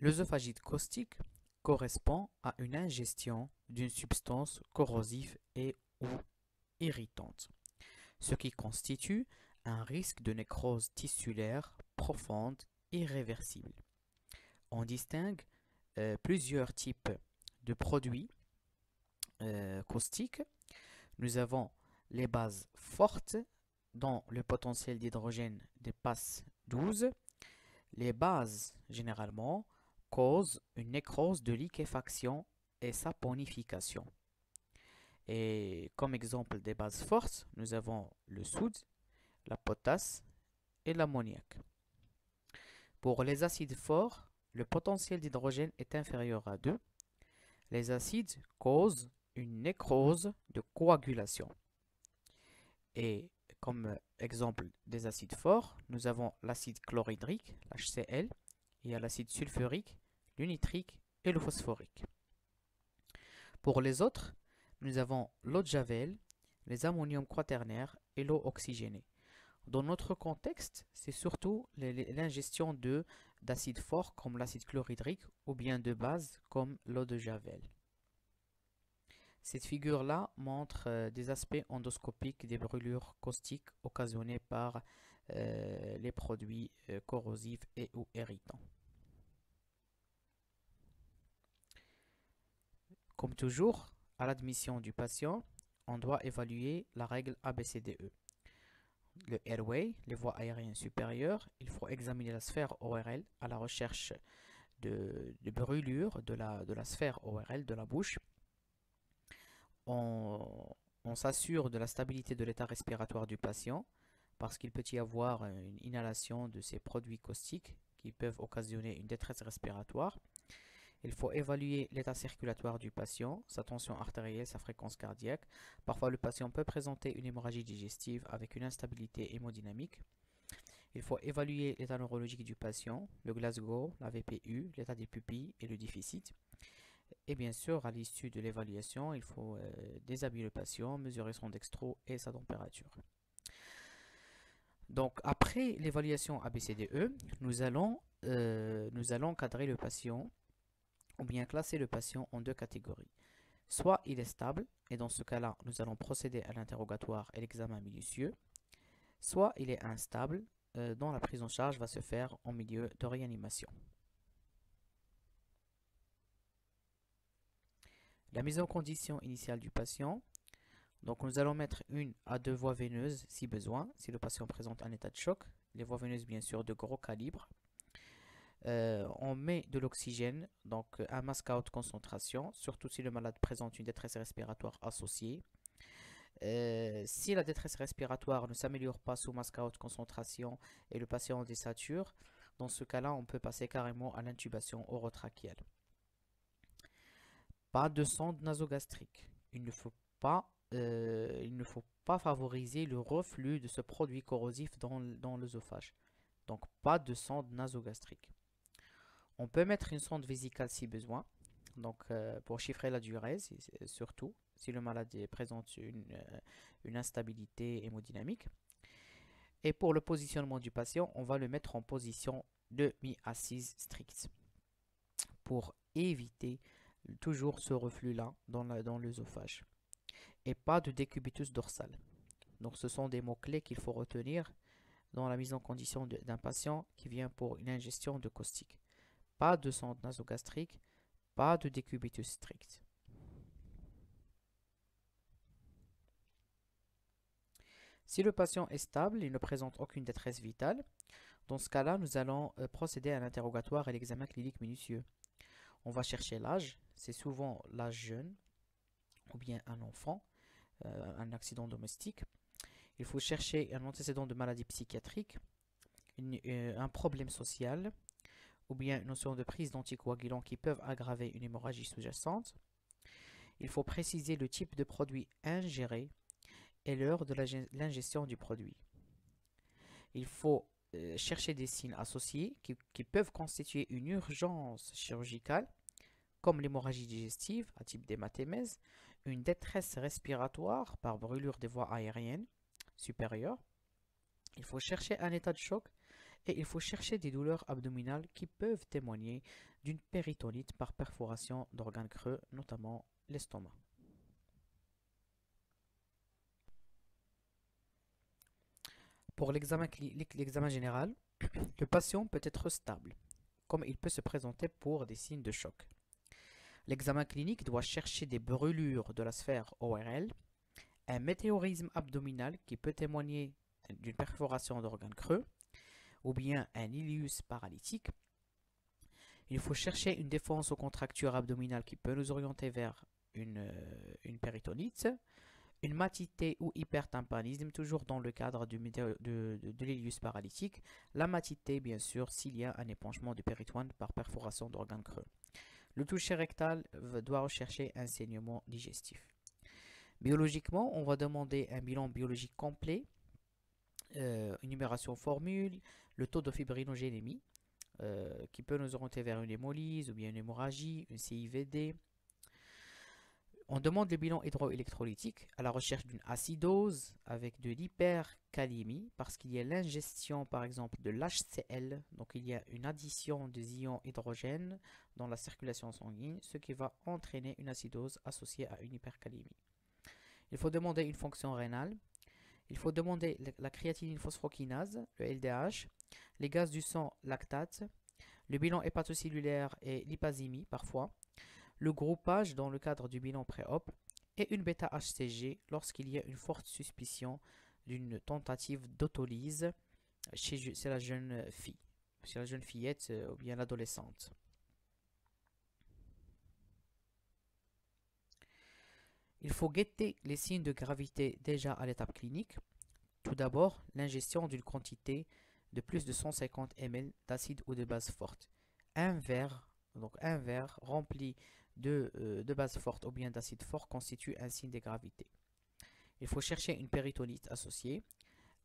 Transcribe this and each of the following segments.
L'œsophagite caustique correspond à une ingestion d'une substance corrosive et ou irritante, ce qui constitue un risque de nécrose tissulaire profonde irréversible. On distingue plusieurs types de produits caustiques. Nous avons les bases fortes dont le potentiel d'hydrogène dépasse 12. Les bases, généralement, causent une nécrose de liquéfaction et saponification. Et comme exemple des bases fortes, nous avons le soude, la potasse et l'ammoniac. Pour les acides forts, le potentiel d'hydrogène est inférieur à 2. Les acides causent une nécrose de coagulation. Et comme exemple des acides forts, nous avons l'acide chlorhydrique, l'HCl, et l'acide sulfurique, le nitrique et le phosphorique. Pour les autres, nous avons l'eau de Javel, les ammoniums quaternaires et l'eau oxygénée. Dans notre contexte, c'est surtout l'ingestion d'acides forts comme l'acide chlorhydrique ou bien de bases comme l'eau de Javel. Cette figure-là montre des aspects endoscopiques des brûlures caustiques occasionnées par les produits corrosifs et ou irritants. Comme toujours, à l'admission du patient, on doit évaluer la règle ABCDE. Le airway, les voies aériennes supérieures, il faut examiner la sphère ORL à la recherche de brûlures de la sphère ORL de la bouche. On s'assure de la stabilité de l'état respiratoire du patient parce qu'il peut y avoir une inhalation de ces produits caustiques qui peuvent occasionner une détresse respiratoire. Il faut évaluer l'état circulatoire du patient, sa tension artérielle, sa fréquence cardiaque. Parfois, le patient peut présenter une hémorragie digestive avec une instabilité hémodynamique. Il faut évaluer l'état neurologique du patient, le Glasgow, la VPU, l'état des pupilles et le déficit. Et bien sûr, à l'issue de l'évaluation, il faut déshabiller le patient, mesurer son dextro et sa température. Donc, après l'évaluation ABCDE, nous allons cadrer le patient ou bien classer le patient en deux catégories. Soit il est stable, et dans ce cas-là, nous allons procéder à l'interrogatoire et l'examen minutieux. Soit il est instable, dont la prise en charge va se faire en milieu de réanimation. La mise en condition initiale du patient. Donc nous allons mettre une à deux voies veineuses si besoin, si le patient présente un état de choc. Les voies veineuses bien sûr de gros calibre. On met de l'oxygène, donc un masque à haute concentration, surtout si le malade présente une détresse respiratoire associée. Si la détresse respiratoire ne s'améliore pas sous masque à haute concentration et le patient désature, dans ce cas-là, on peut passer carrément à l'intubation orotrachéale. Pas de sonde nasogastrique. Il ne faut pas favoriser le reflux de ce produit corrosif dans l'œsophage. Donc pas de sonde nasogastrique. On peut mettre une sonde vésicale si besoin, donc pour chiffrer la diurèse, surtout si le malade présente une instabilité hémodynamique. Et pour le positionnement du patient, on va le mettre en position demi-assise stricte pour éviter toujours ce reflux-là dans l'œsophage. Et pas de décubitus dorsal. Donc ce sont des mots-clés qu'il faut retenir dans la mise en condition d'un patient qui vient pour une ingestion de caustique. Pas de sonde nasogastrique, pas de décubitus strict. Si le patient est stable, il ne présente aucune détresse vitale, dans ce cas-là, nous allons procéder à l'interrogatoire et l'examen clinique minutieux. On va chercher l'âge, c'est souvent l'âge jeune, ou bien un enfant, un accident domestique. Il faut chercher un antécédent de maladie psychiatrique, un problème social, ou bien une notion de prise d'anticoagulants qui peuvent aggraver une hémorragie sous-jacente. Il faut préciser le type de produit ingéré et l'heure de l'ingestion du produit. Il faut chercher des signes associés qui peuvent constituer une urgence chirurgicale, comme l'hémorragie digestive à type d'hématémèse, une détresse respiratoire par brûlure des voies aériennes supérieures. Il faut chercher un état de choc et il faut chercher des douleurs abdominales qui peuvent témoigner d'une péritonite par perforation d'organes creux, notamment l'estomac. Pour l'examen général, le patient peut être stable, comme il peut se présenter pour des signes de choc. L'examen clinique doit chercher des brûlures de la sphère ORL, un météorisme abdominal qui peut témoigner d'une perforation d'organes creux, ou bien un ileus paralytique. Il faut chercher une défense aux contractures abdominales qui peut nous orienter vers une péritonite, une matité ou hypertympanisme, toujours dans le cadre de l'ileus paralytique. La matité, bien sûr, s'il y a un épanchement du péritoine par perforation d'organes creux. Le toucher rectal doit rechercher un saignement digestif. Biologiquement, on va demander un bilan biologique complet, énumération formule, le taux de fibrinogénémie, qui peut nous orienter vers une hémolyse ou bien une hémorragie, une CIVD. On demande le bilan hydroélectrolytique à la recherche d'une acidose avec de l'hypercalémie parce qu'il y a l'ingestion par exemple de l'HCl, donc il y a une addition des ions hydrogène dans la circulation sanguine, ce qui va entraîner une acidose associée à une hypercalémie. Il faut demander une fonction rénale, il faut demander la créatinine phosphokinase, le LDH, les gaz du sang lactate, le bilan hépatocellulaire et l'hypasémie parfois, le groupage dans le cadre du bilan pré-op et une bêta-HCG lorsqu'il y a une forte suspicion d'une tentative d'autolyse chez la jeune fille, chez la jeune fillette ou bien l'adolescente. Il faut guetter les signes de gravité déjà à l'étape clinique. Tout d'abord, l'ingestion d'une quantité de plus de 150 ml d'acide ou de base forte. Un verre rempli de base forte ou bien d'acide fort constitue un signe de gravité. Il faut chercher une péritonite associée,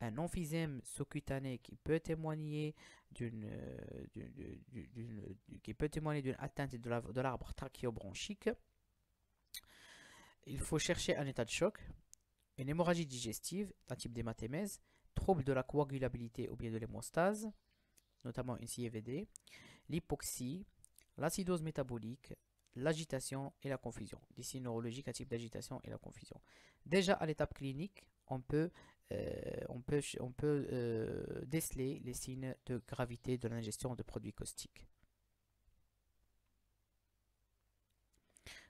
un emphysème sous-cutané qui peut témoigner d'une atteinte de l'arbre trachéobronchique. Il faut chercher un état de choc, une hémorragie digestive d'un type d'hématémèse, trouble de la coagulabilité ou bien de l'hémostase, notamment une CIVD, l'hypoxie, l'acidose métabolique, l'agitation et la confusion. Des signes neurologiques à type d'agitation et la confusion. Déjà à l'étape clinique, on peut déceler les signes de gravité de l'ingestion de produits caustiques.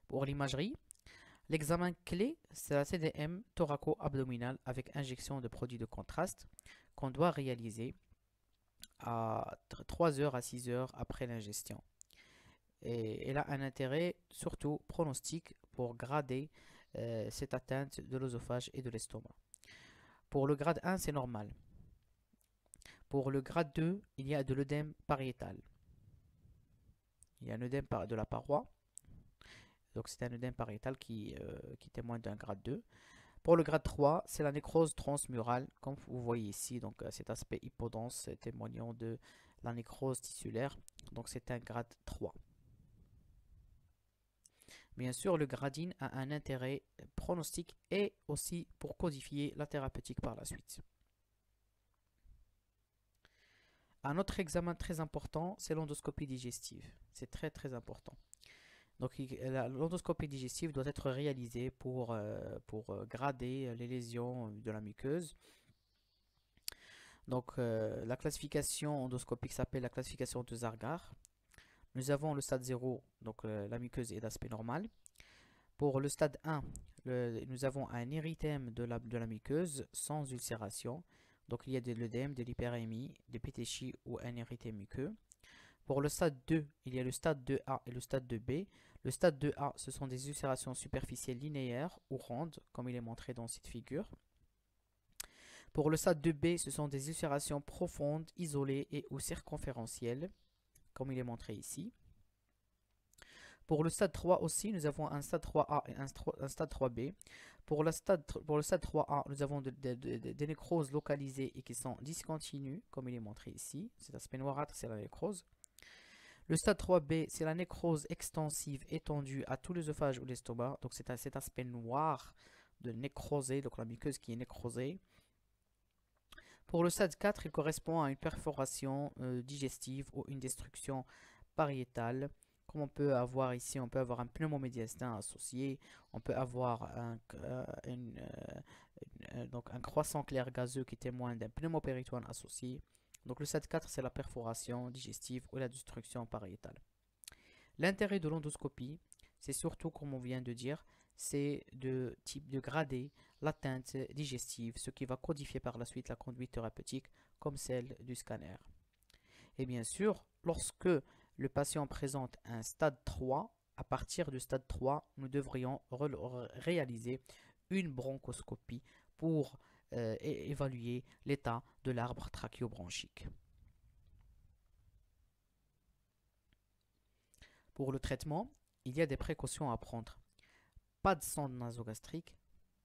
Pour l'imagerie, l'examen clé, c'est la CDM thoraco-abdominale avec injection de produits de contraste qu'on doit réaliser à 3 heures à 6 heures après l'ingestion. Et elle a un intérêt surtout pronostique pour grader cette atteinte de l'œsophage et de l'estomac. Pour le grade 1, c'est normal. Pour le grade 2, il y a de l'œdème pariétal. Il y a un œdème de la paroi. Donc c'est un œdème pariétal qui témoigne d'un grade 2. Pour le grade 3, c'est la nécrose transmurale, comme vous voyez ici, donc cet aspect hypodense témoignant de la nécrose tissulaire. Donc c'est un grade 3. Bien sûr, le gradine a un intérêt pronostique et aussi pour codifier la thérapeutique par la suite. Un autre examen très important, c'est l'endoscopie digestive. C'est très très important. Donc l'endoscopie digestive doit être réalisée pour grader les lésions de la muqueuse. Donc la classification endoscopique s'appelle la classification de Zargar. Nous avons le stade 0, donc la muqueuse est d'aspect normal. Pour le stade 1, nous avons un érythème de la muqueuse sans ulcération. Donc il y a de l'œdème, de l'hyperémie, des pétéchies ou un érythème muqueux. Pour le stade 2, il y a le stade 2A et le stade 2B. Le stade 2A, ce sont des ulcérations superficielles linéaires ou rondes, comme il est montré dans cette figure. Pour le stade 2B, ce sont des ulcérations profondes, isolées et ou circonférentielles, comme il est montré ici. Pour le stade 3 aussi, nous avons un stade 3A et un stade 3B. Pour le stade 3A, nous avons des nécroses localisées et qui sont discontinues, comme il est montré ici. Cet aspect noirâtre, c'est la nécrose. Le stade 3B, c'est la nécrose extensive étendue à tout l'œsophage ou l'estomac. Donc c'est cet aspect noir de nécrosé, donc la muqueuse qui est nécrosée. Pour le stade 4, il correspond à une perforation digestive ou une destruction pariétale. Comme on peut avoir ici, on peut avoir un pneumomédiastin associé, on peut avoir donc un croissant clair gazeux qui témoigne d'un pneumopéritoine associé. Donc le stade 4, c'est la perforation digestive ou la destruction pariétale. L'intérêt de l'endoscopie, c'est surtout, comme on vient de dire, c'est de grader l'atteinte digestive, ce qui va codifier par la suite la conduite thérapeutique comme celle du scanner. Et bien sûr, lorsque le patient présente un stade 3, à partir du stade 3, nous devrions réaliser une bronchoscopie pour évaluer l'état de l'arbre trachéobronchique. Pour le traitement, il y a des précautions à prendre. Pas de sonde nasogastrique,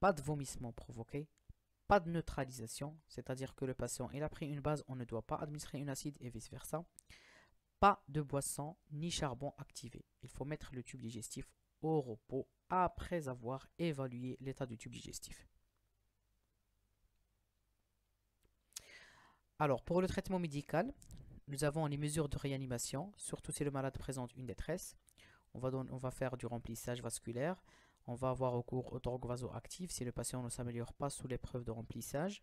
pas de vomissement provoqué, pas de neutralisation, c'est-à-dire que le patient il a pris une base, on ne doit pas administrer une acide et vice-versa. Pas de boisson ni charbon activé. Il faut mettre le tube digestif au repos après avoir évalué l'état du tube digestif. Alors, pour le traitement médical, nous avons les mesures de réanimation, surtout si le malade présente une détresse. On va faire du remplissage vasculaire. On va avoir recours aux drogues vasoactives si le patient ne s'améliore pas sous l'épreuve de remplissage.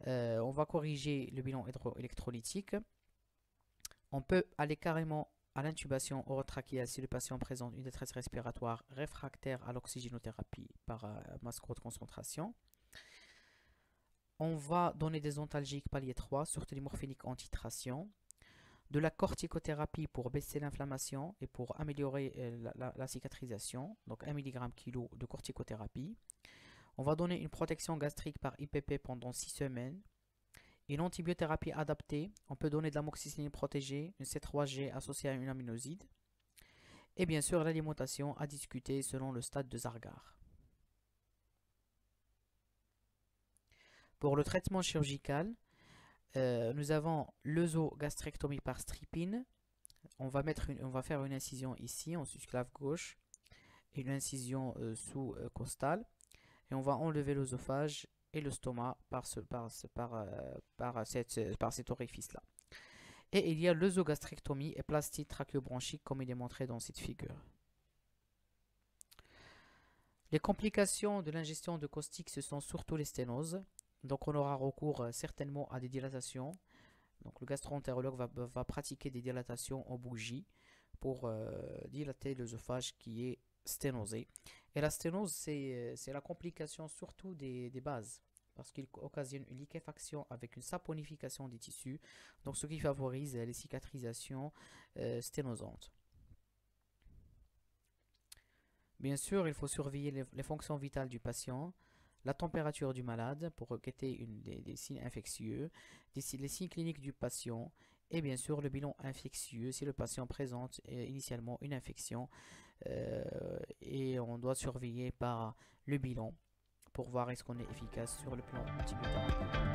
On va corriger le bilan électrolytique. On peut aller carrément à l'intubation orotrachéale si le patient présente une détresse respiratoire réfractaire à l'oxygénothérapie par masse haute concentration. On va donner des antalgiques palier 3, surtout les morphiniques en titration. De la corticothérapie pour baisser l'inflammation et pour améliorer la cicatrisation, donc 1 mg kg de corticothérapie. On va donner une protection gastrique par IPP pendant 6 semaines. Une antibiothérapie adaptée, on peut donner de l'amoxicilline protégée, une C3G associée à une aminoside. Et bien sûr, l'alimentation à discuter selon le stade de Zargar. Pour le traitement chirurgical, nous avons l'œsogastrectomie par strippine. On va faire une incision ici en susclave gauche et une incision sous-costale. Et on va enlever l'œsophage et le stomac par cet orifice-là. Et il y a l'œsogastrectomie et plastide trachéobronchique comme il est montré dans cette figure. Les complications de l'ingestion de caustiques, ce sont surtout les sténoses. Donc on aura recours certainement à des dilatations. Donc le gastro-entérologue va pratiquer des dilatations en bougie pour dilater l'œsophage qui est sténosé. Et la sténose, c'est la complication surtout des bases, parce qu'il occasionne une liquéfaction avec une saponification des tissus, donc ce qui favorise les cicatrisations sténosantes. Bien sûr, il faut surveiller les fonctions vitales du patient, la température du malade pour guetter des signes infectieux, les signes cliniques du patient et bien sûr le bilan infectieux si le patient présente initialement une infection et on doit surveiller par le bilan pour voir est-ce qu'on est efficace sur le plan antibiothérapie.